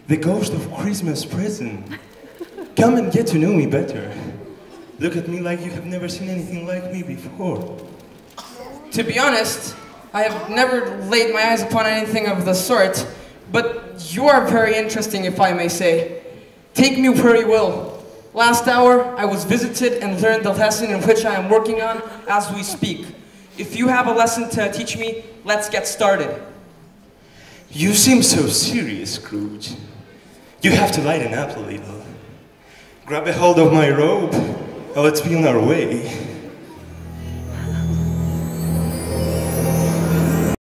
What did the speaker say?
The ghost of Christmas present. Come and get to know me better. Look at me like you have never seen anything like me before. To be honest, I have never laid my eyes upon anything of the sort, but you are very interesting, if I may say. Take me where you will. Last hour, I was visited and learned the lesson in which I am working on as we speak. If you have a lesson to teach me, let's get started. You seem so serious, Scrooge. You have to lighten up a little. Grab a hold of my robe, and let's be on our way.